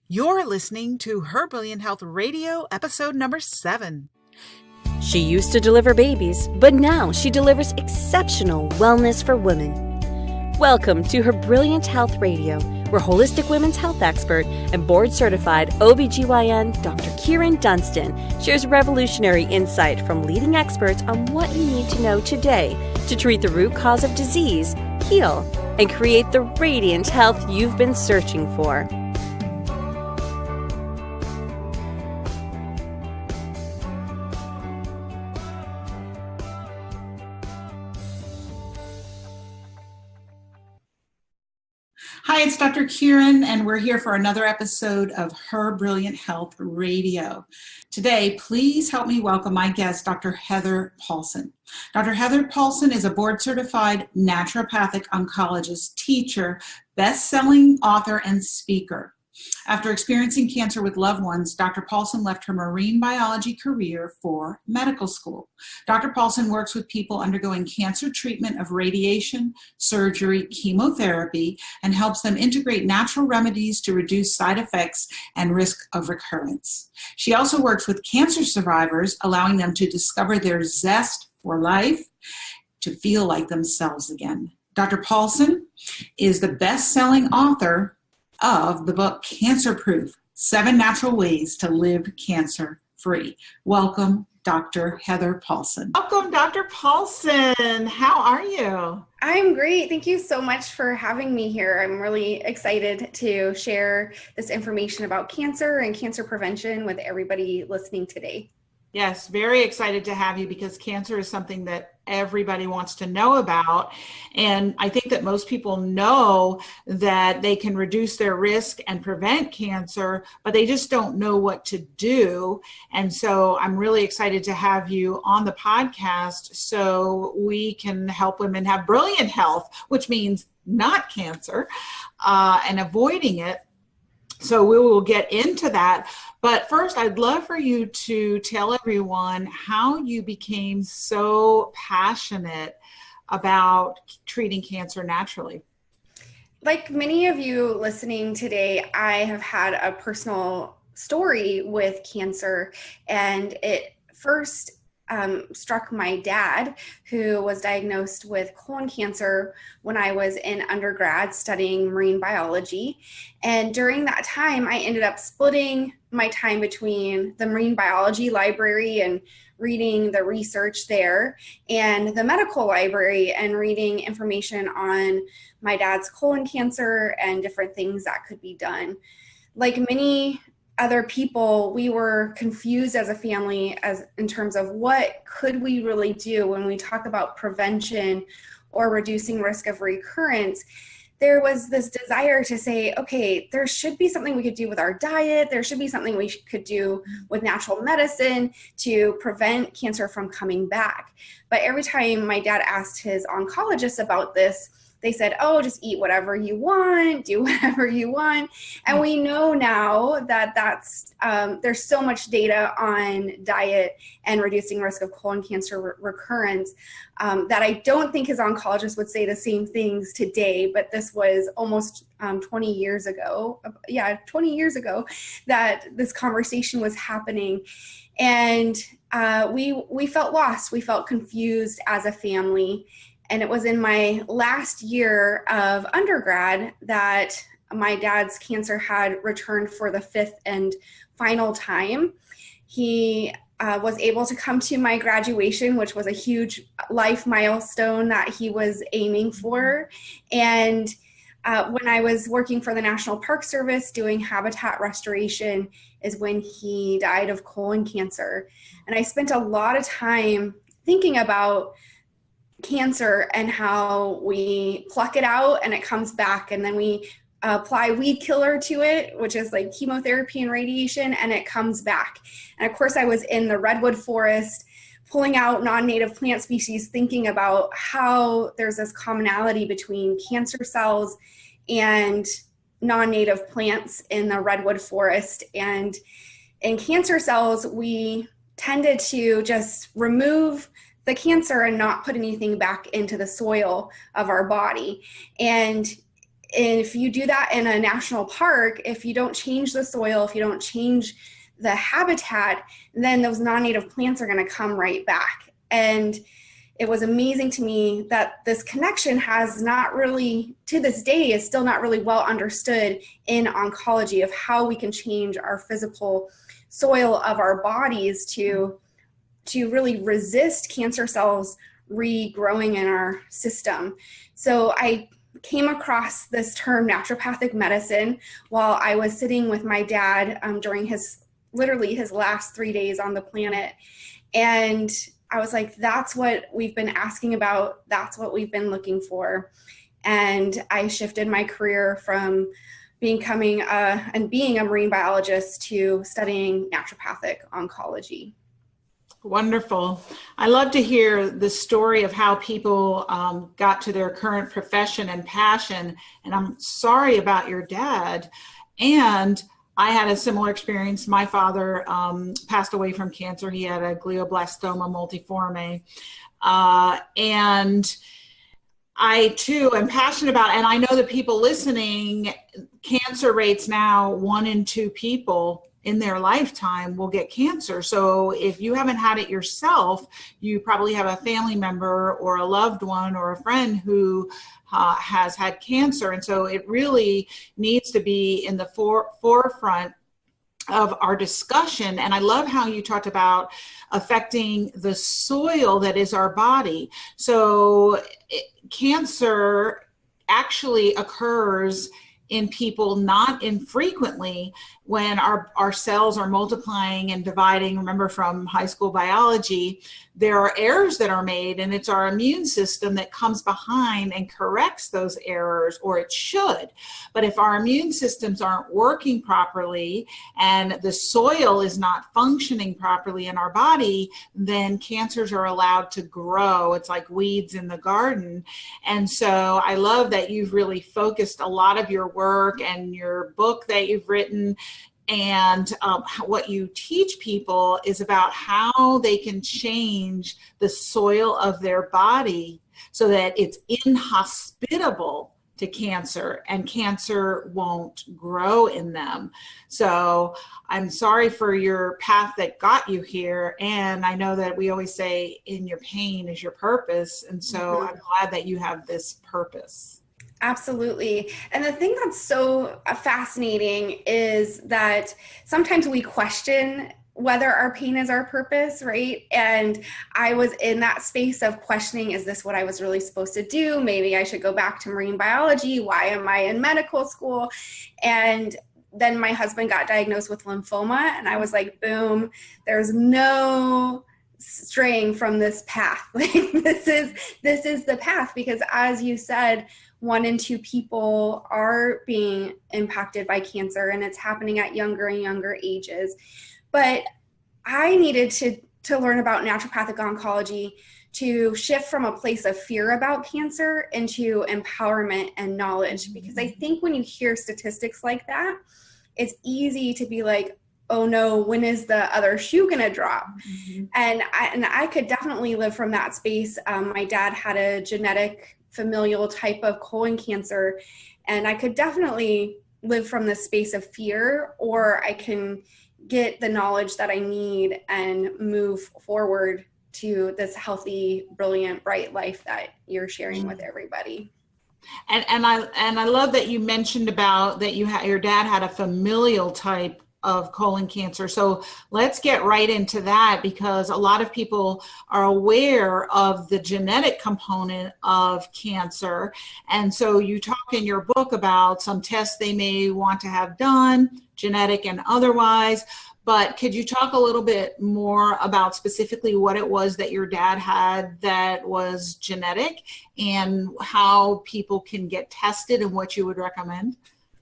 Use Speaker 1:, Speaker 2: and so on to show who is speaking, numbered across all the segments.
Speaker 1: You're listening to Her Brilliant Health Radio, episode number 7.
Speaker 2: She used to deliver babies, but now she delivers exceptional wellness for women. Welcome to Her Brilliant Health Radio, where holistic women's health expert and board-certified OBGYN Dr. Kyrin Dunston shares revolutionary insight from leading experts on what you need to know today to treat the root cause of disease, heal, and create the radiant health you've been searching for.
Speaker 1: Hi, it's Dr. Kyrin, and we're here for another episode of Her Brilliant Health Radio. Today, please help me welcome my guest, Dr. Heather Paulson. Dr. Heather Paulson is a board-certified naturopathic oncologist, teacher, best-selling author, and speaker. After experiencing cancer with loved ones, Dr. Paulson left her marine biology career for medical school. Dr. Paulson works with people undergoing cancer treatment of radiation, surgery, chemotherapy, and helps them integrate natural remedies to reduce side effects and risk of recurrence. She also works with cancer survivors, allowing them to discover their zest for life, to feel like themselves again. Dr. Paulson is the best-selling author of the book Cancer Proof: 7 Natural Ways to Live Cancer Free. Welcome, Dr. Heather Paulson. Welcome, Dr. Paulson. How are you?
Speaker 3: I'm great. Thank you so much for having me here. I'm really excited to share this information about cancer and cancer prevention with everybody listening today.
Speaker 1: Yes, very excited to have you because cancer is something that everybody wants to know about. And I think that most people know that they can reduce their risk and prevent cancer, but they just don't know what to do. And so I'm really excited to have you on the podcast so we can help women have brilliant health, which means not cancer, and avoiding it. So we will get into that. But first, I'd love for you to tell everyone how you became so passionate about treating cancer naturally.
Speaker 3: Like many of you listening today, I have had a personal story with cancer, and it first struck my dad, who was diagnosed with colon cancer when I was in undergrad studying marine biology. And during that time, I ended up splitting my time between the marine biology library and reading the research there and the medical library and reading information on my dad's colon cancer and different things that could be done. Like many other people, we were confused as a family as in terms of what could we really do when we talk about prevention or reducing risk of recurrence. There was this desire to say, okay, there should be something we could do with our diet. There should be something we could do with natural medicine to prevent cancer from coming back. But every time my dad asked his oncologist about this, they said, oh, just eat whatever you want, do whatever you want. And we know now that there's so much data on diet and reducing risk of colon cancer recurrence that I don't think his oncologist would say the same things today, but this was almost 20 years ago. 20 years ago that this conversation was happening. And we felt lost. We felt confused as a family. And it was in my last year of undergrad that my dad's cancer had returned for the 5th and final time. He was able to come to my graduation, which was a huge life milestone that he was aiming for. And when I was working for the National Park Service doing habitat restoration is when he died of colon cancer. And I spent a lot of time thinking about cancer and how we pluck it out and it comes back, and then we apply weed killer to it, which is like chemotherapy and radiation, and it comes back. And of course I was in the redwood forest pulling out non-native plant species, thinking about how there's this commonality between cancer cells and non-native plants in the redwood forest. And in cancer cells, we tended to just remove the cancer and not put anything back into the soil of our body. And if you do that in a national park, if you don't change the soil, if you don't change the habitat, then those non-native plants are going to come right back. And it was amazing to me that this connection has not really, to this day, is still not really well understood in oncology, of how we can change our physical soil of our bodies to really resist cancer cells regrowing in our system. So I came across this term naturopathic medicine while I was sitting with my dad during literally his last 3 days on the planet. And I was like, that's what we've been asking about. That's what we've been looking for. And I shifted my career from becoming and being a marine biologist to studying naturopathic oncology.
Speaker 1: Wonderful. I love to hear the story of how people got to their current profession and passion. And I'm sorry about your dad. And I had a similar experience. My father passed away from cancer. He had a glioblastoma multiforme. And I too am passionate about, and I know that people listening, cancer rates now, 1 in 2 people in their lifetime will get cancer. So if you haven't had it yourself, you probably have a family member or a loved one or a friend who has had cancer. And so it really needs to be in the forefront of our discussion. And I love how you talked about affecting the soil that is our body. So cancer actually occurs in people not infrequently when our cells are multiplying and dividing. Remember from high school biology, there are errors that are made, and it's our immune system that comes behind and corrects those errors, or it should. But if our immune systems aren't working properly and the soil is not functioning properly in our body, then cancers are allowed to grow. It's like weeds in the garden. And so I love that you've really focused a lot of your work and your book that you've written, and what you teach people is about how they can change the soil of their body so that it's inhospitable to cancer and cancer won't grow in them. So I'm sorry for your path that got you here. And I know that we always say in your pain is your purpose. And so I'm glad that you have this purpose.
Speaker 3: Absolutely. And the thing that's so fascinating is that sometimes we question whether our pain is our purpose, right? And I was in that space of questioning, is this what I was really supposed to do? Maybe I should go back to marine biology. Why am I in medical school? And then my husband got diagnosed with lymphoma, and I was like, boom, there's no straying from this path. Like this is the path, because as you said, 1 in 2 people are being impacted by cancer, and it's happening at younger and younger ages. But I needed to learn about naturopathic oncology to shift from a place of fear about cancer into empowerment and knowledge. Because I think when you hear statistics like that, it's easy to be like, oh no, when is the other shoe gonna drop? And I could definitely live from that space. My dad had a genetic familial type of colon cancer, and I could definitely live from this space of fear, or I can get the knowledge that I need and move forward to this healthy, brilliant, bright life that you're sharing with everybody.
Speaker 1: And I love that you mentioned about that your dad had a familial type of colon cancer. So let's get right into that, because a lot of people are aware of the genetic component of cancer. And so you talk in your book about some tests they may want to have done, genetic and otherwise. But could you talk a little bit more about specifically what it was that your dad had that was genetic, and how people can get tested and what you would recommend?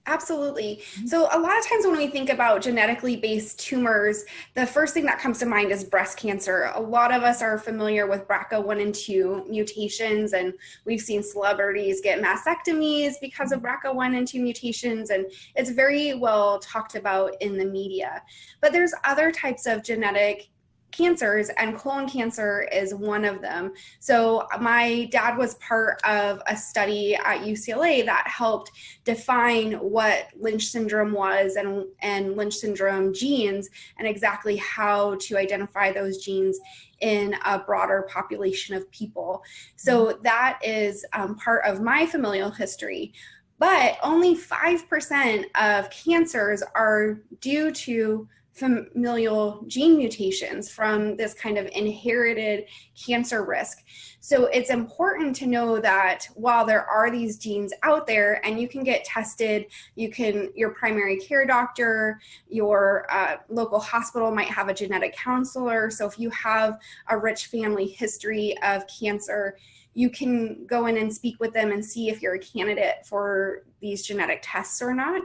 Speaker 3: Absolutely. So a lot of times when we think about genetically based tumors, the first thing that comes to mind is breast cancer. A lot of us are familiar with BRCA1 and 2 mutations, and we've seen celebrities get mastectomies because of BRCA1 and 2 mutations, and it's very well talked about in the media. But there's other types of genetic cancers, and colon cancer is one of them. So my dad was part of a study at UCLA that helped define what Lynch syndrome was and Lynch syndrome genes, and exactly how to identify those genes in a broader population of people. So that is part of my familial history. But only 5% of cancers are due to familial gene mutations from this kind of inherited cancer risk. So it's important to know that while there are these genes out there and you can get tested, your primary care doctor, your local hospital might have a genetic counselor. So if you have a rich family history of cancer, you can go in and speak with them and see if you're a candidate for these genetic tests or not.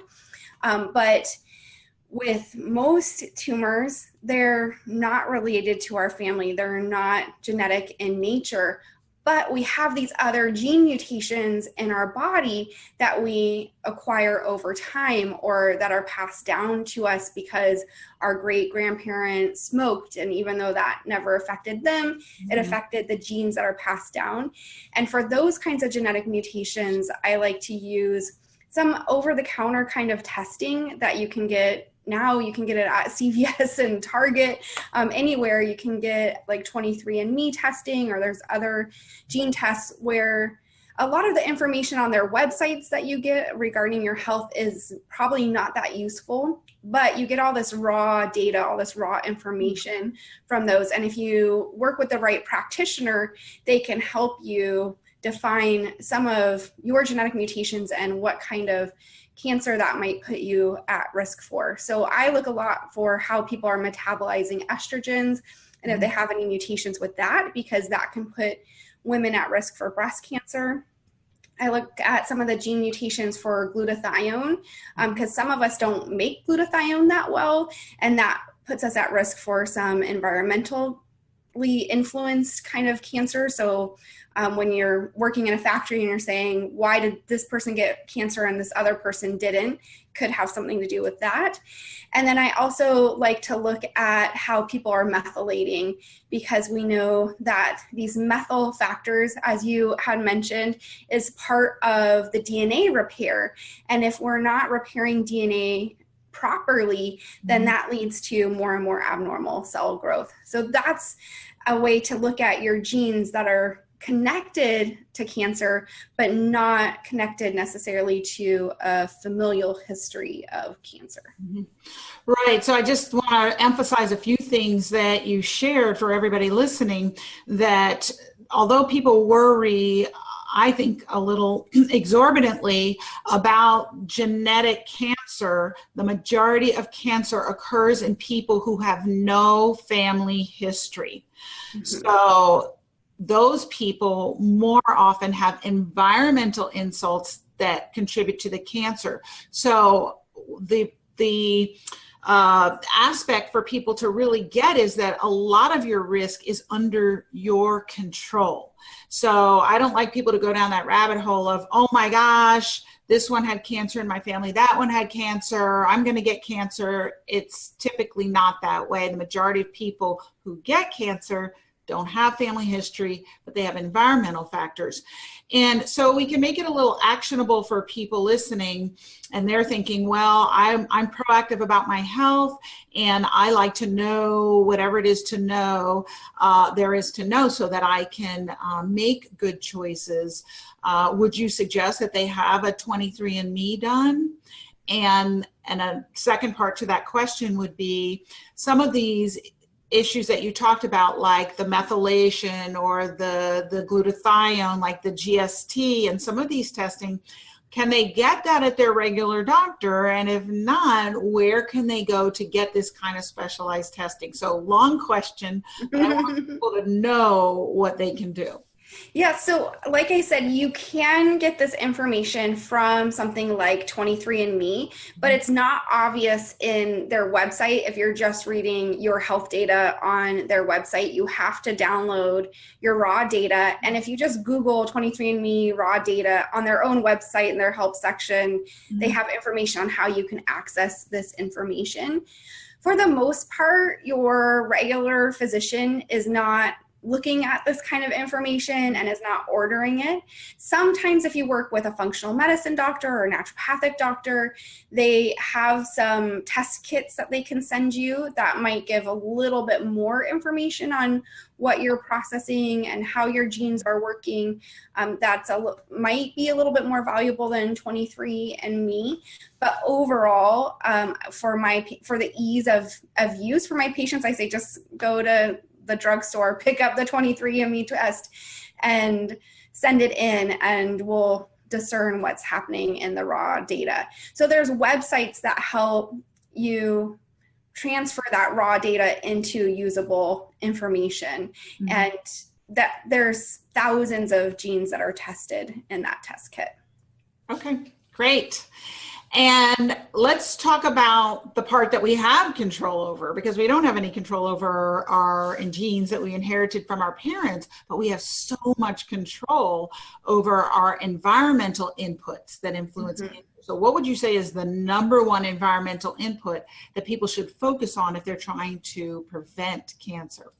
Speaker 3: But with most tumors, they're not related to our family. They're not genetic in nature, but we have these other gene mutations in our body that we acquire over time or that are passed down to us because our great-grandparents smoked. And even though that never affected them, it affected the genes that are passed down. And for those kinds of genetic mutations, I like to use some over-the-counter kind of testing that you can get. Now you can get it at CVS and Target, anywhere. You can get like 23andMe testing, or there's other gene tests where a lot of the information on their websites that you get regarding your health is probably not that useful, but you get all this raw data, all this raw information from those. And if you work with the right practitioner, they can help you define some of your genetic mutations and what kind of cancer that might put you at risk for. So I look a lot for how people are metabolizing estrogens and if they have any mutations with that, because that can put women at risk for breast cancer. I look at some of the gene mutations for glutathione, because some of us don't make glutathione that well, and that puts us at risk for some environmentally influenced kind of cancer. So when you're working in a factory and you're saying, why did this person get cancer and this other person didn't, could have something to do with that. And then I also like to look at how people are methylating, because we know that these methyl factors, as you had mentioned, is part of the DNA repair. And if we're not repairing DNA properly, then that leads to more and more abnormal cell growth. So that's a way to look at your genes that are connected to cancer, but not connected necessarily to a familial history of cancer.
Speaker 1: Right. So I just want to emphasize a few things that you shared for everybody listening, that although people worry, I think a little exorbitantly, about genetic cancer, the majority of cancer occurs in people who have no family history. So those people more often have environmental insults that contribute to the cancer. So the aspect for people to really get is that a lot of your risk is under your control. So I don't like people to go down that rabbit hole of, oh my gosh, this one had cancer in my family, that one had cancer, I'm going to get cancer. It's typically not that way. The majority of people who get cancer don't have family history, but they have environmental factors. And so we can make it a little actionable for people listening, and they're thinking, well, I'm proactive about my health, and I like to know whatever it is to know, there is to know, so that I can make good choices. Would you suggest that they have a 23andMe done? And a second part to that question would be, some of these issues that you talked about, like the methylation or the glutathione, like the GST, and some of these testing, can they get that at their regular doctor? And if not, where can they go to get this kind of specialized testing? So long question, but I want people to know what they can do.
Speaker 3: Yeah, so like I said, you can get this information from something like 23andMe, but it's not obvious in their website. If you're just reading your health data on their website, you have to download your raw data. And if you just Google 23andMe raw data on their own website in their help section, they have information on how you can access this information. For the most part, your regular physician is not looking at this kind of information and is not ordering it. Sometimes if you work with a functional medicine doctor or a naturopathic doctor, they have some test kits that they can send you that might give a little bit more information on what you're processing and how your genes are working. Might be a little bit more valuable than 23andMe, but overall, for the ease of use for my patients, I say just go to the drugstore, pick up the 23andMe test and send it in, and we'll discern what's happening in the raw data. So there's websites that help you transfer that raw data into usable information. And that there's thousands of genes that are tested in that test kit.
Speaker 1: Okay, great. And let's talk about the part that we have control over, because we don't have any control over our genes that we inherited from our parents, but we have so much control over our environmental inputs that influence cancer. So what would you say is the number one environmental input that people should focus on if they're trying to prevent cancer?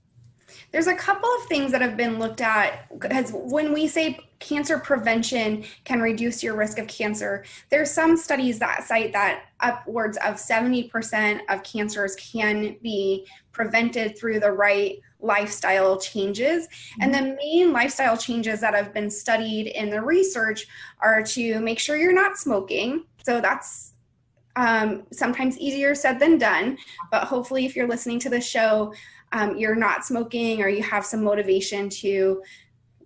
Speaker 3: There's a couple of things that have been looked at, because when we say cancer prevention can reduce your risk of cancer, there's some studies that cite that upwards of 70% of cancers can be prevented through the right lifestyle changes. And the main lifestyle changes that have been studied in the research are to make sure you're not smoking. So that's sometimes easier said than done, but hopefully if you're listening to the show, you're not smoking, or you have some motivation to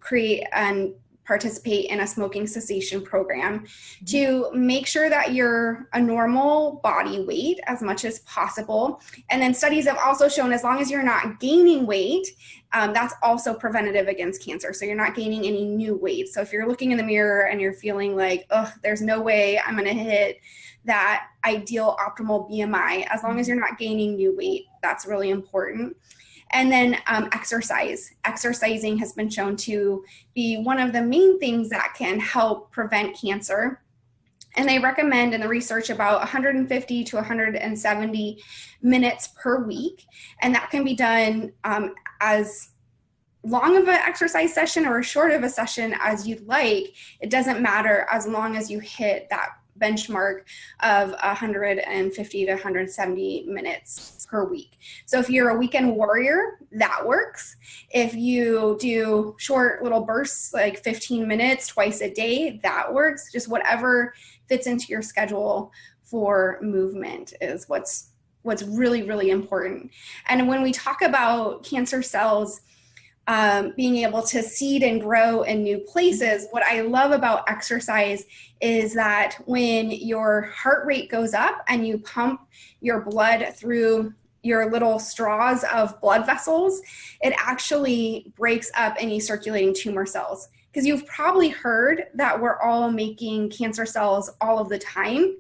Speaker 3: create and participate in a smoking cessation program, to make sure that you're a normal body weight as much as possible. And then studies have also shown as long as you're not gaining weight, that's also preventative against cancer. So you're not gaining any new weight. So if you're looking in the mirror and you're feeling like, oh, there's no way I'm going to hit that ideal optimal BMI, as long as you're not gaining new weight, that's really important. And then exercise. Exercising has been shown to be one of the main things that can help prevent cancer. And they recommend in the research about 150 to 170 minutes per week. And that can be done as long of an exercise session or as short of a session as you'd like. It doesn't matter as long as you hit that benchmark of 150 to 170 minutes per week. So if you're a weekend warrior, that works. If you do short little bursts, like 15 minutes twice a day, that works. Just whatever fits into your schedule for movement is what's really, really important. And when we talk about cancer cells being able to seed and grow in new places, what I love about exercise is that when your heart rate goes up and you pump your blood through your little straws of blood vessels, it actually breaks up any circulating tumor cells. Because you've probably heard that we're all making cancer cells all of the time,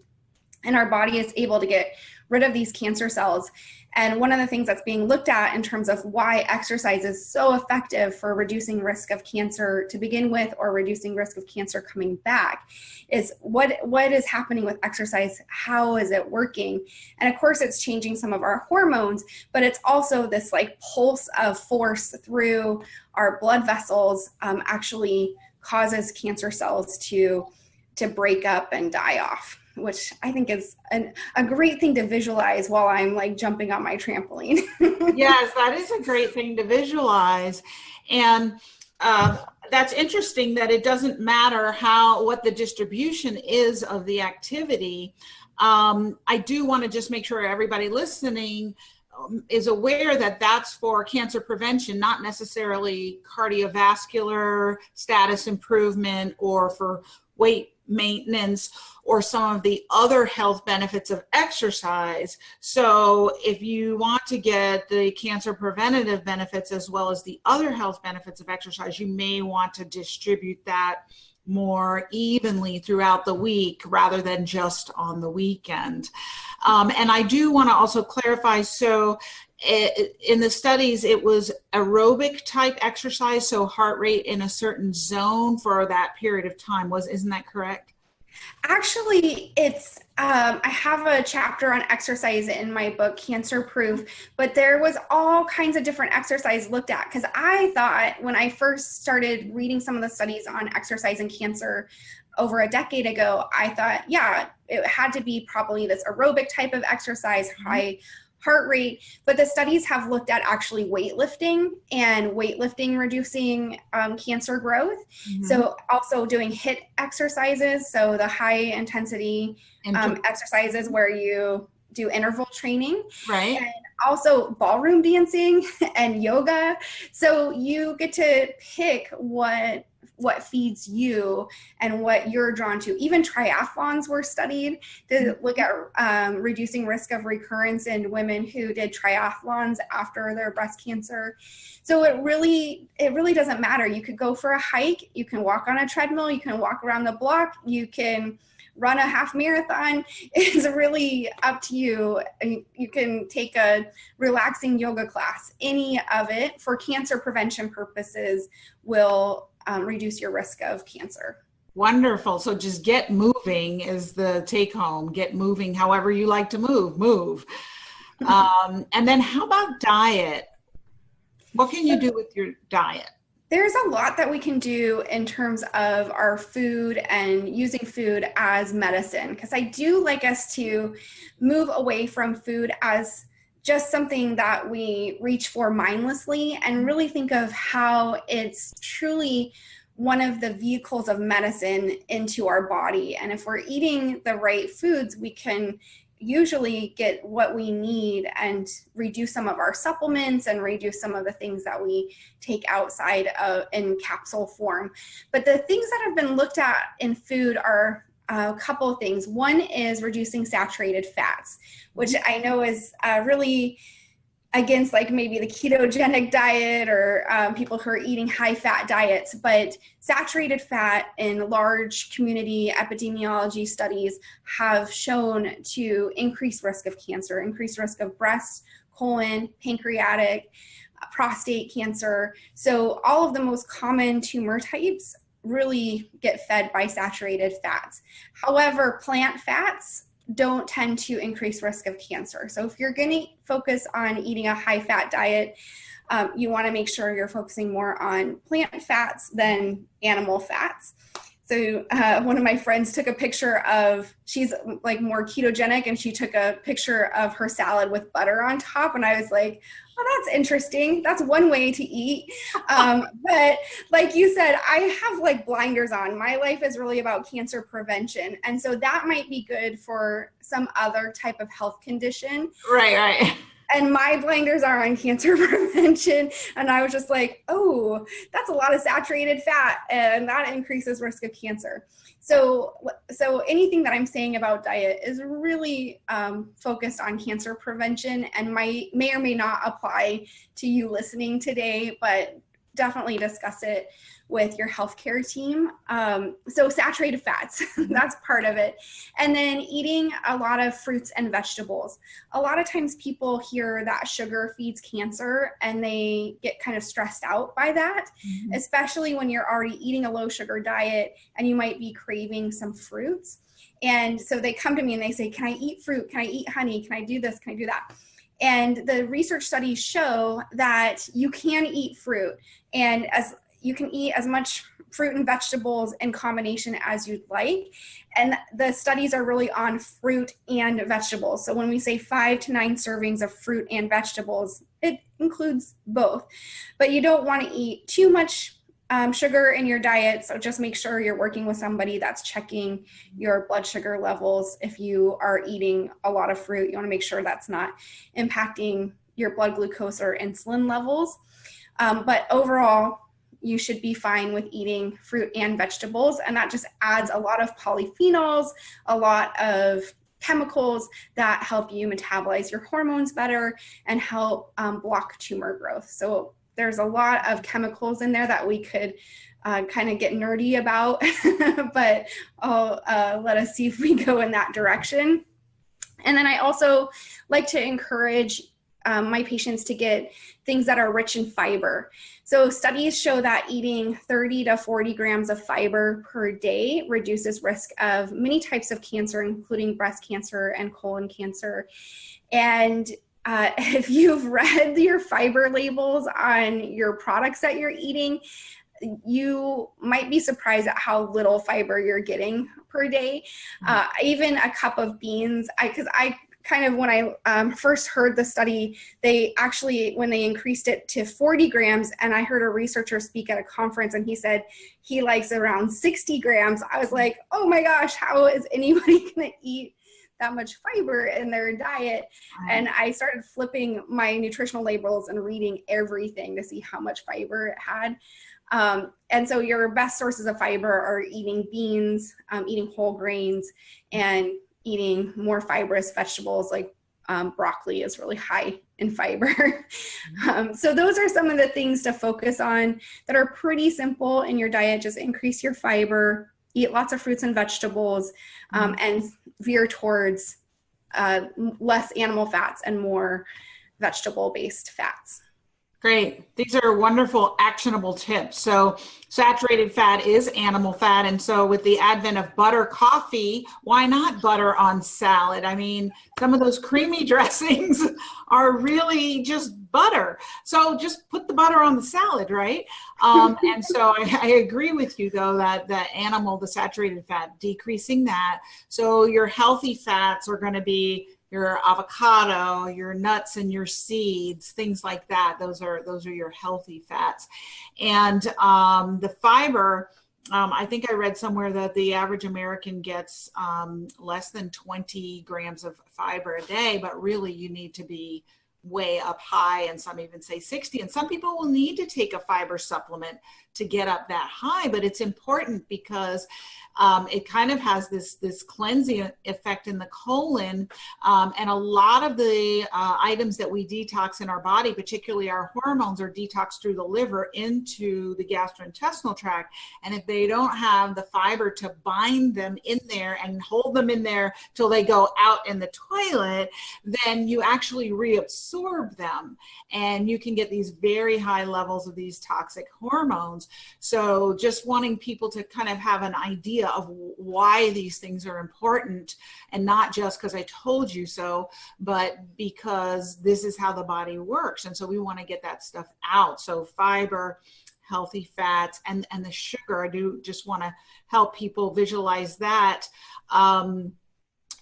Speaker 3: and our body is able to get rid of these cancer cells. And one of the things that's being looked at in terms of why exercise is so effective for reducing risk of cancer to begin with, or reducing risk of cancer coming back, is what is happening with exercise? How is it working? And of course, it's changing some of our hormones, but it's also this like pulse of force through our blood vessels actually causes cancer cells to break up and die off, which I think is a great thing to visualize while I'm like jumping on my trampoline.
Speaker 1: Yes, that is a great thing to visualize. And that's interesting that it doesn't matter what the distribution is of the activity. I do want to just make sure everybody listening is aware that that's for cancer prevention, not necessarily cardiovascular status improvement or for weight maintenance or some of the other health benefits of exercise. So if you want to get the cancer preventative benefits as well as the other health benefits of exercise, you may want to distribute that more evenly throughout the week rather than just on the weekend. And I do want to also clarify, so in the studies, it was aerobic type exercise, so heart rate in a certain zone for that period of time. Isn't that correct?
Speaker 3: Actually, it's, I have a chapter on exercise in my book, Cancer Proof, but there was all kinds of different exercise looked at, because I thought when I first started reading some of the studies on exercise and cancer over a decade ago, I thought, yeah, it had to be probably this aerobic type of exercise, high heart rate, but the studies have looked at actually weightlifting and weightlifting reducing cancer growth. So also doing HIIT exercises, so the high intensity exercises where you do interval training,
Speaker 1: right?
Speaker 3: And also ballroom dancing and yoga. So you get to pick what feeds you and what you're drawn to. Even triathlons were studied to look at reducing risk of recurrence in women who did triathlons after their breast cancer. So it really doesn't matter. You could go for a hike, you can walk on a treadmill, you can walk around the block, you can run a half marathon. It's really up to you. You can take a relaxing yoga class. Any of it for cancer prevention purposes will reduce your risk of cancer.
Speaker 1: Wonderful. So just get moving is the take home. Get moving however you like to move. And then how about diet? What can you do with your diet?
Speaker 3: There's a lot that we can do in terms of our food and using food as medicine, because I do like us to move away from food as just something that we reach for mindlessly and really think of how it's truly one of the vehicles of medicine into our body. And if we're eating the right foods, we can usually get what we need and reduce some of our supplements and reduce some of the things that we take outside of in capsule form. But the things that have been looked at in food are a couple of things. One is reducing saturated fats, which I know is really against like maybe the ketogenic diet or people who are eating high fat diets, but saturated fat in large community epidemiology studies have shown to increase risk of cancer, increase risk of breast, colon, pancreatic, prostate cancer. So all of the most common tumor types really get fed by saturated fats. However, plant fats don't tend to increase risk of cancer. So if you're going to focus on eating a high fat diet, you want to make sure you're focusing more on plant fats than animal fats. So one of my friends took a picture of, she's like more ketogenic, and she took a picture of her salad with butter on top. And I was like, oh, that's interesting. That's one way to eat. But like you said, I have like blinders on. My life is really about cancer prevention. And so that might be good for some other type of health condition.
Speaker 1: Right.
Speaker 3: And my blinders are on cancer prevention. And I was just like, oh, that's a lot of saturated fat, and that increases risk of cancer. So anything that I'm saying about diet is really focused on cancer prevention and may or may not apply to you listening today, but definitely discuss it with your healthcare team. So saturated fats, that's part of it. And then eating a lot of fruits and vegetables. A lot of times people hear that sugar feeds cancer and they get kind of stressed out by that, especially when you're already eating a low sugar diet and you might be craving some fruits. And so they come to me and they say, can I eat fruit? Can I eat honey? Can I do this? Can I do that? And the research studies show that you can eat fruit, and as you can eat as much fruit and vegetables in combination as you'd like. And the studies are really on fruit and vegetables. So when we say 5 to 9 servings of fruit and vegetables, it includes both. But you don't want to eat too much sugar in your diet. So just make sure you're working with somebody that's checking your blood sugar levels. If you are eating a lot of fruit, you want to make sure that's not impacting your blood glucose or insulin levels. But overall, you should be fine with eating fruit and vegetables. And that just adds a lot of polyphenols, a lot of chemicals that help you metabolize your hormones better and help block tumor growth. So there's a lot of chemicals in there that we could kind of get nerdy about, but I'll let us see if we go in that direction. And then I also like to encourage my patients to get things that are rich in fiber. So studies show that eating 30 to 40 grams of fiber per day reduces risk of many types of cancer, including breast cancer and colon cancer. And if you've read your fiber labels on your products that you're eating, you might be surprised at how little fiber you're getting per day. Even a cup of beans, because I kind of, when I first heard the study, they actually, when they increased it to 40 grams, and I heard a researcher speak at a conference and he said he likes around 60 grams. I was like, oh my gosh, how is anybody gonna eat that much fiber in their diet? And I started flipping my nutritional labels and reading everything to see how much fiber it had. And so your best sources of fiber are eating beans, eating whole grains, and eating more fibrous vegetables like broccoli is really high in fiber. So those are some of the things to focus on that are pretty simple in your diet. Just increase your fiber, eat lots of fruits and vegetables, and veer towards less animal fats and more vegetable-based fats.
Speaker 1: Great. These are wonderful, actionable tips. So saturated fat is animal fat. And so with the advent of butter coffee, why not butter on salad? I mean, some of those creamy dressings are really just butter. So just put the butter on the salad, right? And so I agree with you, though, that the saturated fat, decreasing that. So your healthy fats are going to be your avocado, your nuts and your seeds, things like that. Those are your healthy fats. And the fiber, I think I read somewhere that the average American gets less than 20 grams of fiber a day, but really you need to be way up high, and some even say 60. And some people will need to take a fiber supplement to get up that high, but it's important because it kind of has this cleansing effect in the colon, and a lot of the items that we detox in our body, particularly our hormones, are detoxed through the liver into the gastrointestinal tract. And if they don't have the fiber to bind them in there and hold them in there till they go out in the toilet, then you actually reabsorb them, and you can get these very high levels of these toxic hormones. So just wanting people to kind of have an idea of why these things are important, and not just because I told you so, but because this is how the body works. And so we want to get that stuff out. So fiber, healthy fats, and the sugar. I do just want to help people visualize that.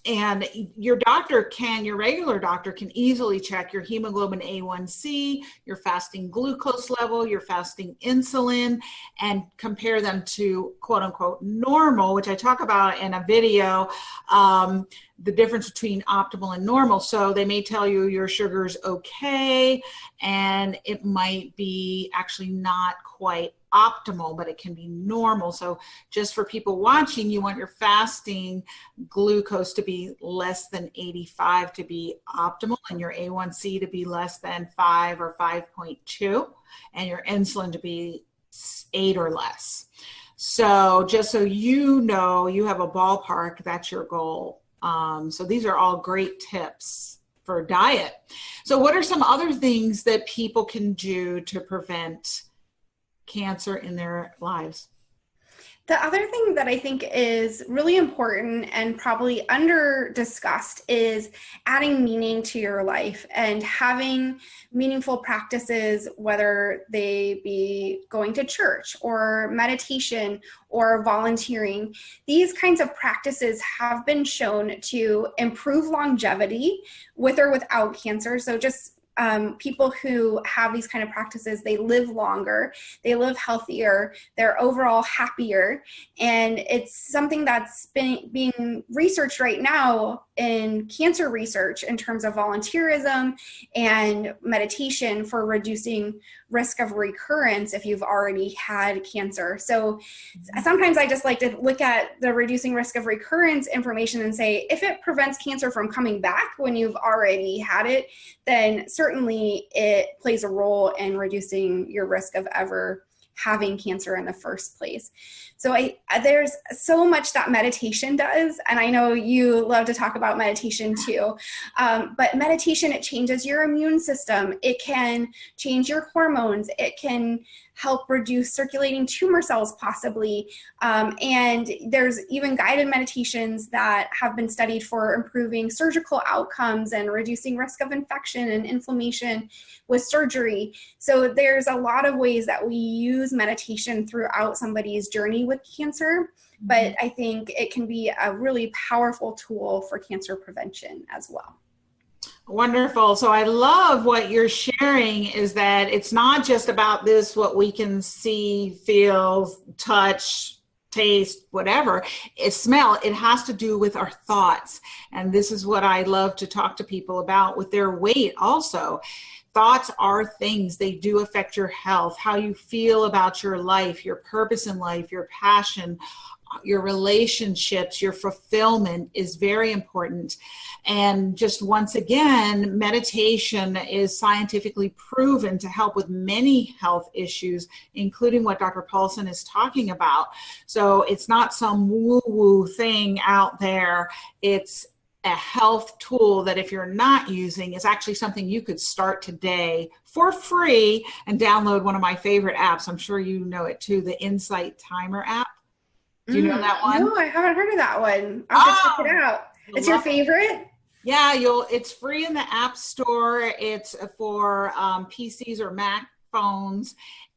Speaker 1: And your regular doctor can easily check your hemoglobin A1C, your fasting glucose level, your fasting insulin, and compare them to quote unquote normal, which I talk about in a video, the difference between optimal and normal. So they may tell you your sugar's okay, and it might be actually not quite optimal, but it can be normal. So just for people watching, you want your fasting glucose to be less than 85 to be optimal, and your A1C to be less than 5 or 5.2, and your insulin to be 8 or less. So just so you know, you have a ballpark, that's your goal. So these are all great tips for diet. So what are some other things that people can do to prevent cancer in their lives?
Speaker 3: The other thing that I think is really important and probably under discussed is adding meaning to your life and having meaningful practices, whether they be going to church or meditation or volunteering. These kinds of practices have been shown to improve longevity with or without cancer. So just people who have these kind of practices, they live longer, they live healthier, they're overall happier. And it's something that's being researched right now in cancer research in terms of volunteerism and meditation for reducing risk of recurrence if you've already had cancer. So sometimes I just like to look at the reducing risk of recurrence information and say, if it prevents cancer from coming back when you've already had it, then certainly it plays a role in reducing your risk of ever having cancer in the first place. So there's so much that meditation does, and I know you love to talk about meditation too, but meditation, it changes your immune system, it can change your hormones, it can help reduce circulating tumor cells possibly, and there's even guided meditations that have been studied for improving surgical outcomes and reducing risk of infection and inflammation with surgery. So there's a lot of ways that we use meditation throughout somebody's journey with cancer, but I think it can be a really powerful tool for cancer prevention as well.
Speaker 1: Wonderful. So I love what you're sharing is that it's not just about this, what we can see, feel, touch, taste, whatever, smell. It has to do with our thoughts. And this is what I love to talk to people about with their weight also. Thoughts are things, they do affect your health, how you feel about your life, your purpose in life, your passion, your relationships, your fulfillment is very important. And just once again, meditation is scientifically proven to help with many health issues, including what Dr. Paulson is talking about. So it's not some woo-woo thing out there. It's a health tool that if you're not using is actually something you could start today for free and download one of my favorite apps. I'm sure you know it too, the Insight Timer app. Do you know that one?
Speaker 3: No, I haven't heard of that one. I'll have to check it out. It's your favorite?
Speaker 1: Yeah, it's free in the App Store. It's for PCs or Mac phones.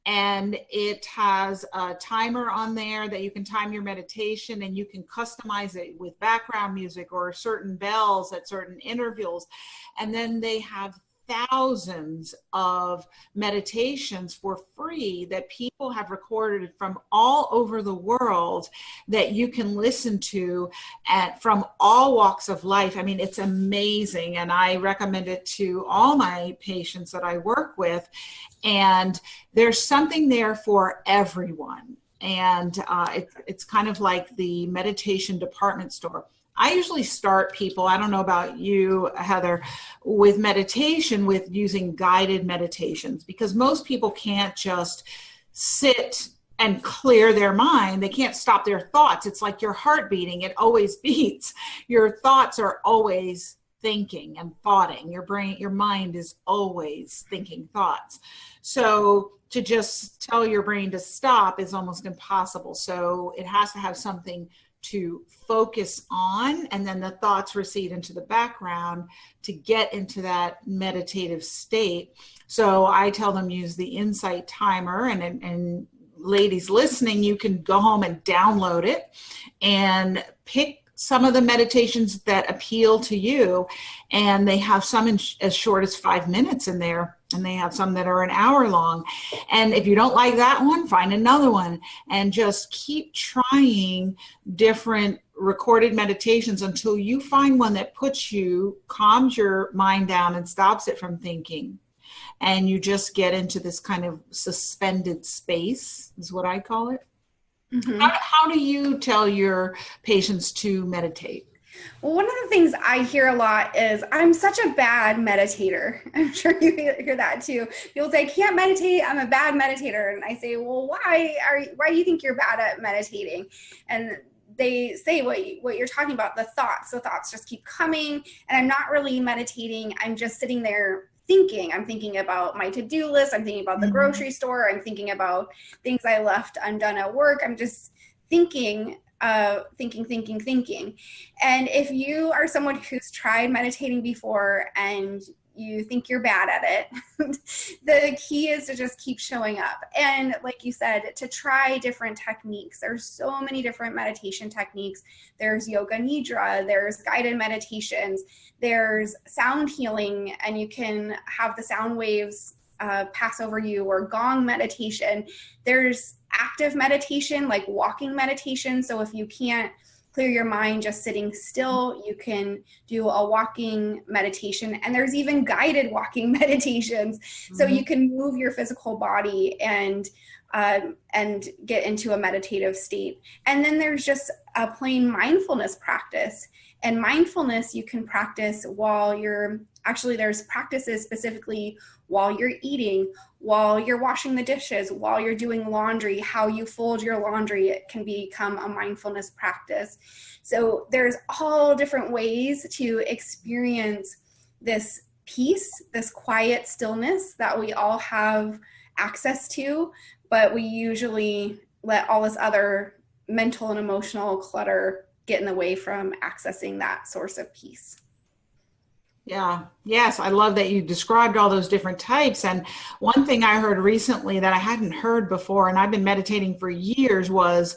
Speaker 1: And it has a timer on there that you can time your meditation, and you can customize it with background music or certain bells at certain intervals. And then they have thousands of meditations for free that people have recorded from all over the world that you can listen to from all walks of life. I mean, it's amazing. And I recommend it to all my patients that I work with. And there's something there for everyone. And it's kind of like the meditation department store. I usually start people, I don't know about you, Heather, with meditation, with using guided meditations, because most people can't just sit and clear their mind. They can't stop their thoughts. It's like your heart beating. It always beats. Your thoughts are always thinking and thoughting. Your mind is always thinking thoughts. So to just tell your brain to stop is almost impossible. So it has to have something to focus on, and then the thoughts recede into the background to get into that meditative state. So I tell them use the Insight Timer, and ladies listening, you can go home and download it and pick some of the meditations that appeal to you. And they have some as short as 5 minutes in there, and they have some that are an hour long. And if you don't like that one, find another one, and just keep trying different recorded meditations until you find one that calms your mind down and stops it from thinking. And you just get into this kind of suspended space, is what I call it. Mm-hmm. How do you tell your patients to meditate?
Speaker 3: Well, one of the things I hear a lot is, I'm such a bad meditator. I'm sure you hear that too. People say, I can't meditate, I'm a bad meditator. And I say, well, why do you think you're bad at meditating? And they say what you're talking about, the thoughts. The thoughts just keep coming, and I'm not really meditating. I'm just sitting there thinking. I'm thinking about my to-do list. I'm thinking about the grocery store. I'm thinking about things I left undone at work. I'm just thinking. And if you are someone who's tried meditating before and you think you're bad at it. The key is to just keep showing up. And like you said, to try different techniques. There's so many different meditation techniques. There's yoga nidra, there's guided meditations, there's sound healing, and you can have the sound waves pass over you, or gong meditation. There's active meditation, like walking meditation. So if you can't clear your mind just sitting still, you can do a walking meditation. And there's even guided walking meditations. So you can move your physical body and get into a meditative state. And then there's just a plain mindfulness practice. And mindfulness you can practice while you're, actually there's practices specifically while you're eating, while you're washing the dishes, while you're doing laundry, how you fold your laundry, it can become a mindfulness practice. So there's all different ways to experience this peace, this quiet stillness that we all have access to, but we usually let all this other mental and emotional clutter get in the way from accessing that source of peace.
Speaker 1: Yeah. Yes. I love that you described all those different types. And one thing I heard recently that I hadn't heard before, and I've been meditating for years, was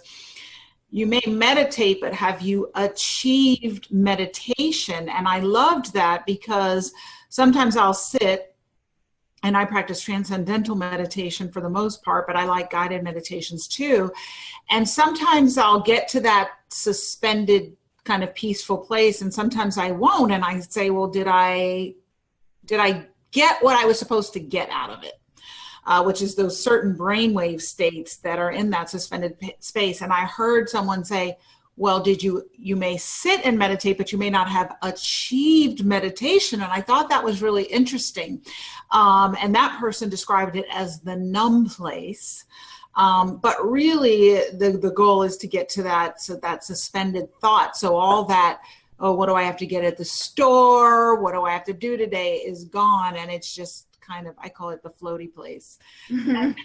Speaker 1: you may meditate, but have you achieved meditation? And I loved that, because sometimes I'll sit, and I practice transcendental meditation for the most part, but I like guided meditations too. And sometimes I'll get to that suspended kind of peaceful place, and sometimes I won't. And I say, well, did I get what I was supposed to get out of it? Which is those certain brainwave states that are in that suspended space. And I heard someone say, well, you may sit and meditate, but you may not have achieved meditation. And I thought that was really interesting. And that person described it as the numb place. But really the goal is to get to that suspended thought. So all that, oh, what do I have to get at the store? What do I have to do today is gone. And it's just kind of, I call it the floaty place.
Speaker 3: I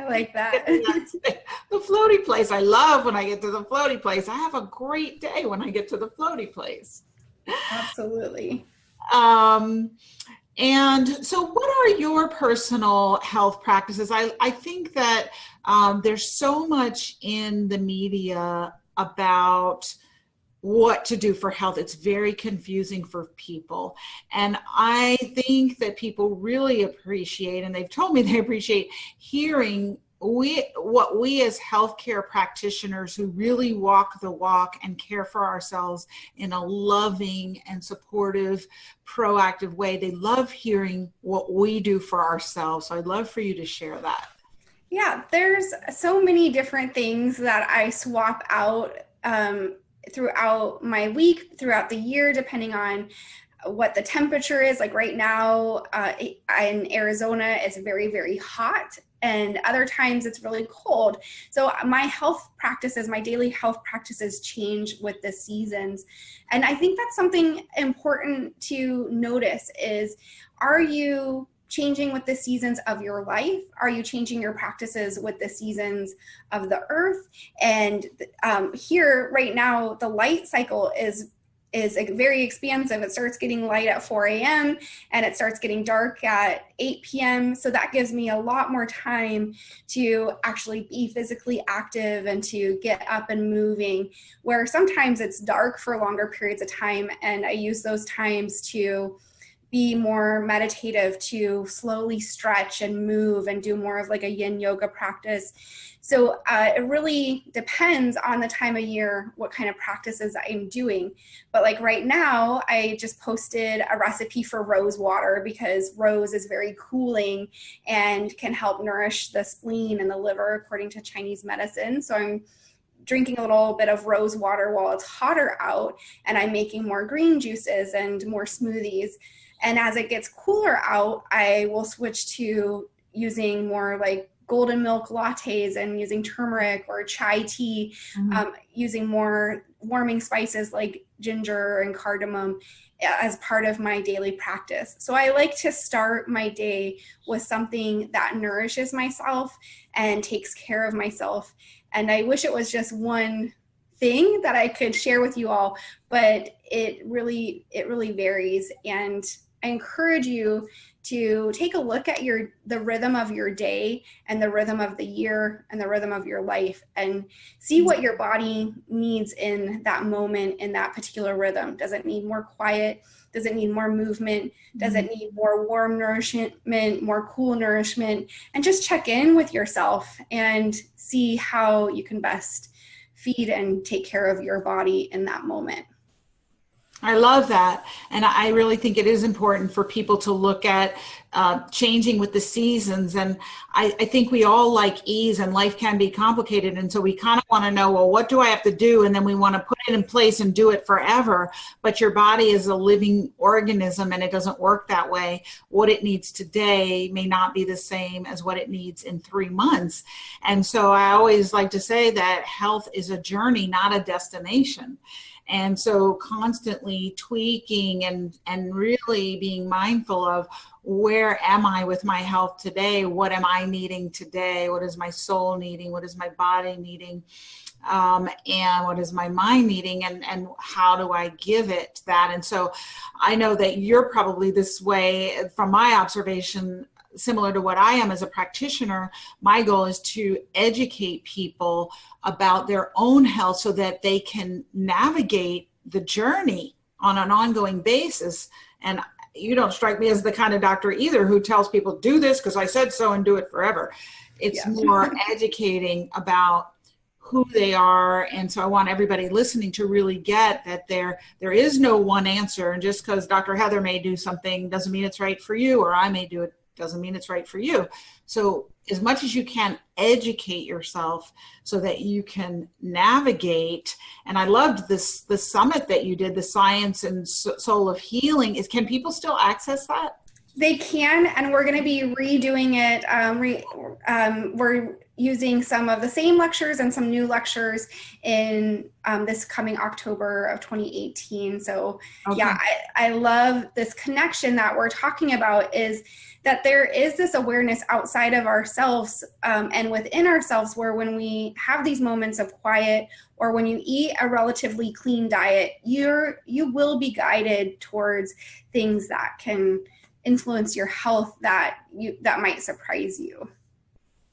Speaker 3: like that.
Speaker 1: The floaty place. I love when I get to the floaty place. I have a great day when I get to the floaty place.
Speaker 3: Absolutely.
Speaker 1: And so what are your personal health practices? I think that there's so much in the media about what to do for health. It's very confusing for people. And I think that people really appreciate, and they've told me they appreciate hearing what we as healthcare practitioners who really walk the walk and care for ourselves in a loving and supportive, proactive way. They love hearing what we do for ourselves. So I'd love for you to share that.
Speaker 3: Yeah, there's so many different things that I swap out throughout my week, throughout the year, depending on what the temperature is. Like right now in Arizona, it's very, very hot. And other times it's really cold. So my health practices, my daily health practices change with the seasons. And I think that's something important to notice is, are you changing with the seasons of your life? Are you changing your practices with the seasons of the earth? And here right now, the light cycle is very expansive. It starts getting light at 4 a.m. and it starts getting dark at 8 p.m. So that gives me a lot more time to actually be physically active and to get up and moving, where sometimes it's dark for longer periods of time. And I use those times to be more meditative, to slowly stretch and move and do more of like a yin yoga practice. So it really depends on the time of year, what kind of practices I'm doing. But like right now, I just posted a recipe for rose water, because rose is very cooling and can help nourish the spleen and the liver according to Chinese medicine. So I'm drinking a little bit of rose water while it's hotter out, and I'm making more green juices and more smoothies. And as it gets cooler out, I will switch to using more like golden milk lattes and using turmeric or chai tea, using more warming spices like ginger and cardamom as part of my daily practice. So I like to start my day with something that nourishes myself and takes care of myself. And I wish it was just one thing that I could share with you all, but it really varies. And I encourage you to take a look at the rhythm of your day and the rhythm of the year and the rhythm of your life, and see what your body needs in that moment, in that particular rhythm. Does it need more quiet? Does it need more movement? Does it need more warm nourishment, more cool nourishment? And just check in with yourself and see how you can best feed and take care of your body in that moment.
Speaker 1: I love that. And I really think it is important for people to look at changing with the seasons. And I think we all like ease, and life can be complicated. And so we kind of want to know, well, what do I have to do? And then we want to put it in place and do it forever. But your body is a living organism, and it doesn't work that way. What it needs today may not be the same as what it needs in 3 months. And so I always like to say that health is a journey, not a destination. And so constantly tweaking and really being mindful of, where am I with my health today? What am I needing today? What is my soul needing? What is my body needing? And what is my mind needing? And how do I give it that? And so I know that you're probably this way from my observation, similar to what I am as a practitioner. My goal is to educate people about their own health so that they can navigate the journey on an ongoing basis. And you don't strike me as the kind of doctor either who tells people, do this because I said so and do it forever. It's more educating about who they are. And so I want everybody listening to really get that there is no one answer. And just because Dr. Heather may do something doesn't mean it's right for you, or I may do it doesn't mean it's right for you. So as much as you can, educate yourself so that you can navigate. And I loved the summit that you did, the Science and Soul of Healing. Can people still access that?
Speaker 3: They can, and we're going to be redoing it. We're using some of the same lectures and some new lectures in this coming October of 2018. So yeah, I love this connection that we're talking about, is that there is this awareness outside of ourselves and within ourselves, where when we have these moments of quiet, or when you eat a relatively clean diet, you will be guided towards things that can influence your health that might surprise you.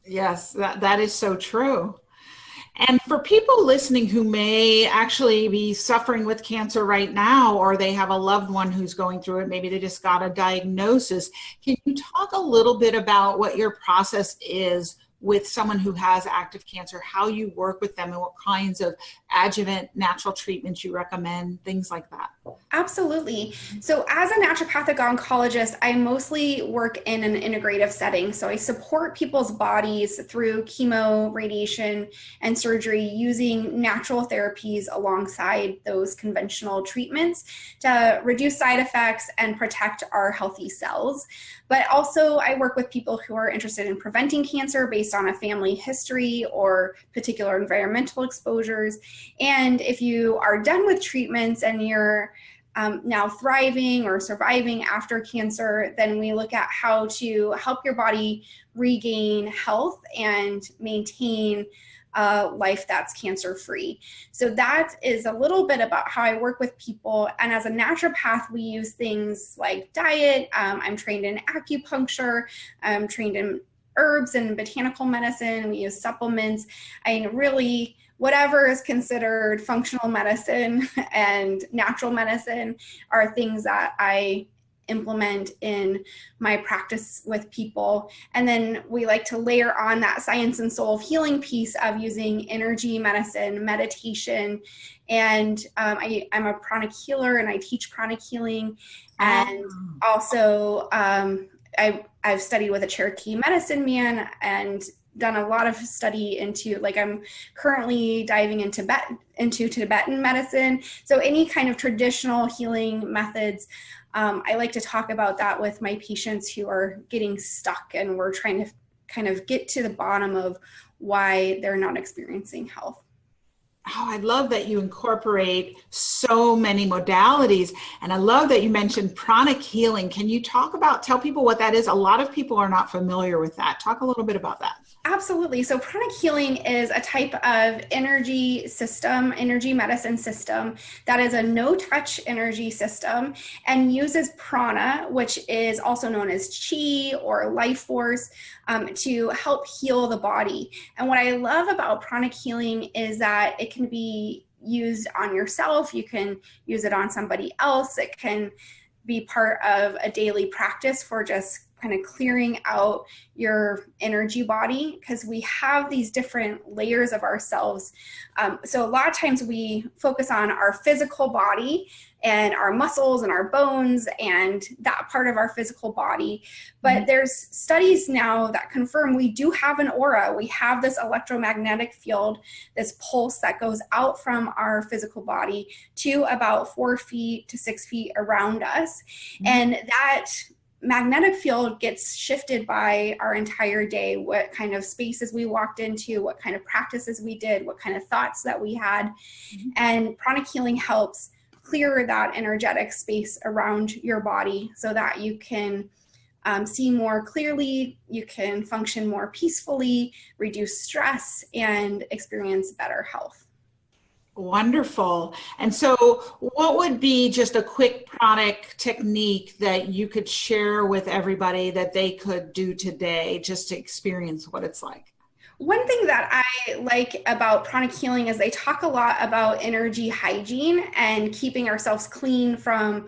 Speaker 1: Yes, that is so true. And for people listening who may actually be suffering with cancer right now, or they have a loved one who's going through it, maybe they just got a diagnosis, can you talk a little bit about what your process is with someone who has active cancer, how you work with them, and what kinds of adjuvant natural treatments you recommend, things like that?
Speaker 3: Absolutely. So as a naturopathic oncologist, I mostly work in an integrative setting. So I support people's bodies through chemo, radiation, and surgery using natural therapies alongside those conventional treatments to reduce side effects and protect our healthy cells. But also I work with people who are interested in preventing cancer based on a family history or particular environmental exposures. And if you are done with treatments and you're now thriving or surviving after cancer, then we look at how to help your body regain health and maintain a life that's cancer-free. So that is a little bit about how I work with people. And as a naturopath, we use things like diet. I'm trained in acupuncture. I'm trained in herbs and botanical medicine. We use supplements. Really, whatever is considered functional medicine and natural medicine are things that I implement in my practice with people. And then we like to layer on that science and soul of healing piece of using energy medicine, meditation, and I'm a pranic healer, and I teach pranic healing. And also I've studied with a Cherokee medicine man and done a lot of study into, like, I'm currently diving into Tibetan medicine. So any kind of traditional healing methods, I like to talk about that with my patients who are getting stuck, and we're trying to kind of get to the bottom of why they're not experiencing health.
Speaker 1: Oh, I love that you incorporate so many modalities. And I love that you mentioned pranic healing. Can you tell people what that is? A lot of people are not familiar with that. Talk a little bit about that.
Speaker 3: Absolutely. So pranic healing is a type of energy medicine system that is a no-touch energy system and uses prana, which is also known as chi or life force, to help heal the body. And what I love about pranic healing is that it can be used on yourself. You can use it on somebody else. It can be part of a daily practice for just kind of clearing out your energy body, because we have these different layers of ourselves. So a lot of times we focus on our physical body and our muscles and our bones and that part of our physical body. But there's studies now that confirm we do have an aura. We have this electromagnetic field, this pulse that goes out from our physical body to about 4 feet to 6 feet around us. And that magnetic field gets shifted by our entire day, what kind of spaces we walked into, what kind of practices we did, what kind of thoughts that we had. And pranic healing helps clear that energetic space around your body so that you can see more clearly, you can function more peacefully, reduce stress, and experience better health.
Speaker 1: Wonderful. And so what would be just a quick pranic technique that you could share with everybody that they could do today just to experience what it's like?
Speaker 3: One thing that I like about pranic healing is they talk a lot about energy hygiene and keeping ourselves clean from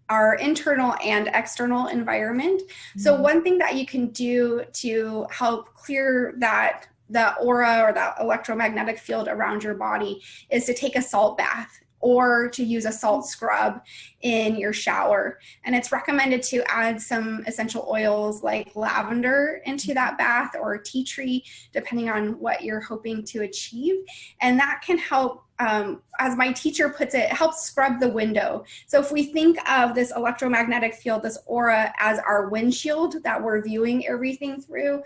Speaker 3: our internal and external environment. So one thing that you can do to help clear the aura or that electromagnetic field around your body is to take a salt bath or to use a salt scrub in your shower. And it's recommended to add some essential oils like lavender into that bath or tea tree, depending on what you're hoping to achieve. And that can help, as my teacher puts it, helps scrub the window. So if we think of this electromagnetic field, this aura, as our windshield that we're viewing everything through,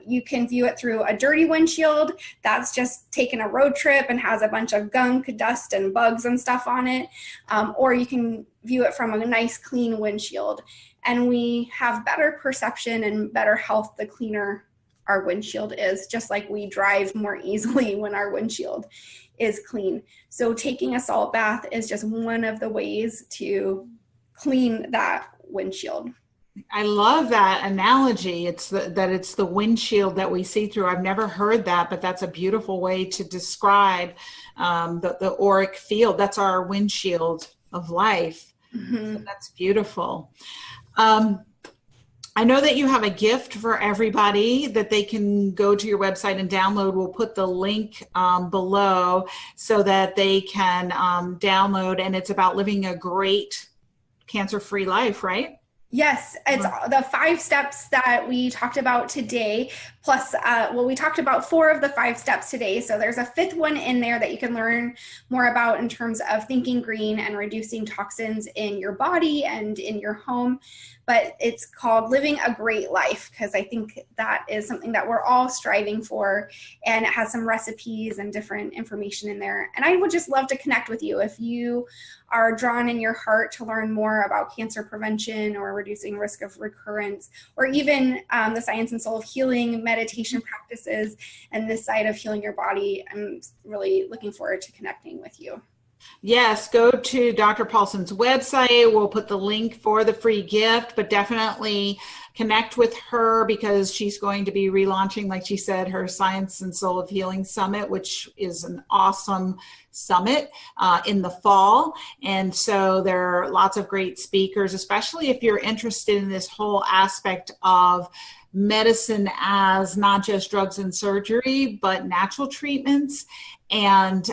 Speaker 3: you can view it through a dirty windshield that's just taken a road trip and has a bunch of gunk, dust, and bugs and stuff on it. Or you can view it from a nice clean windshield. And we have better perception and better health the cleaner our windshield is, just like we drive more easily when our windshield is clean. So taking a salt bath is just one of the ways to clean that windshield.
Speaker 1: I love that analogy. It's the windshield that we see through. I've never heard that, but that's a beautiful way to describe the auric field. That's our windshield of life. So that's beautiful. I know that you have a gift for everybody that they can go to your website and download. We'll put the link below so that they can download, and it's about living a great cancer-free life, right?
Speaker 3: Yes, it's the 5 steps that we talked about today, plus, we talked about 4 of the 5 steps today. So there's a 5th one in there that you can learn more about in terms of thinking green and reducing toxins in your body and in your home. But it's called Living a Great Life, because I think that is something that we're all striving for, and it has some recipes and different information in there. And I would just love to connect with you if you are drawn in your heart to learn more about cancer prevention or reducing risk of recurrence, or even the science and soul of healing, meditation practices, and this side of healing your body. I'm really looking forward to connecting with you.
Speaker 1: Yes, go to Dr. Paulson's website. We'll put the link for the free gift, but definitely connect with her because she's going to be relaunching, like she said, her Science and Soul of Healing Summit, which is an awesome summit in the fall. And so there are lots of great speakers, especially if you're interested in this whole aspect of medicine as not just drugs and surgery, but natural treatments and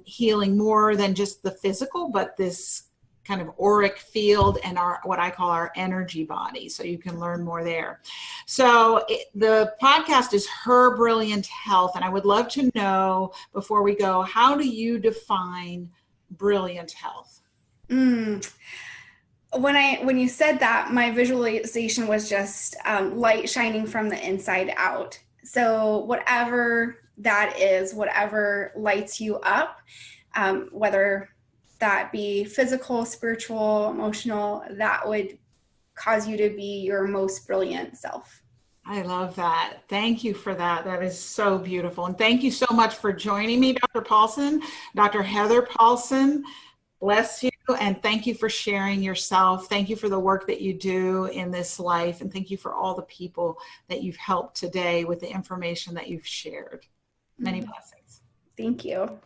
Speaker 1: healing more than just the physical, but this kind of auric field and what I call our energy body. So you can learn more there. So the podcast is Her Brilliant Health. And I would love to know, before we go, how do you define brilliant health?
Speaker 3: When you said that, my visualization was just light shining from the inside out. So whatever that is whatever lights you up, whether that be physical, spiritual, emotional, that would cause you to be your most brilliant self.
Speaker 1: I love that. Thank you for that. That is so beautiful. And thank you so much for joining me, Dr. Paulson, Dr. Heather Paulson. Bless you. And thank you for sharing yourself. Thank you for the work that you do in this life. And thank you for all the people that you've helped today with the information that you've shared. Many blessings.
Speaker 3: Thank you.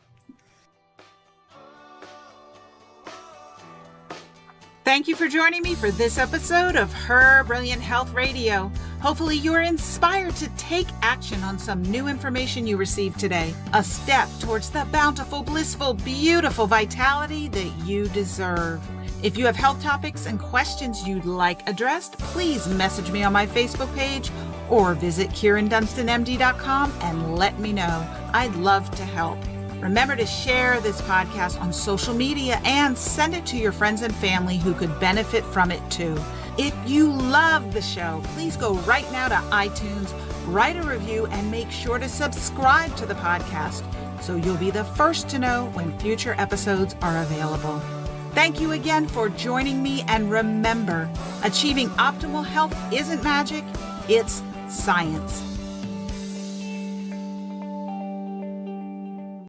Speaker 1: Thank you for joining me for this episode of Her Brilliant Health Radio. Hopefully you're inspired to take action on some new information you received today, a step towards the bountiful, blissful, beautiful vitality that you deserve. If you have health topics and questions you'd like addressed, please message me on my Facebook page or visit KyrinDunstonMD.com and let me know. I'd love to help. Remember to share this podcast on social media and send it to your friends and family who could benefit from it too. If you love the show, please go right now to iTunes, write a review, and make sure to subscribe to the podcast so you'll be the first to know when future episodes are available. Thank you again for joining me, and remember, achieving optimal health isn't magic, it's science.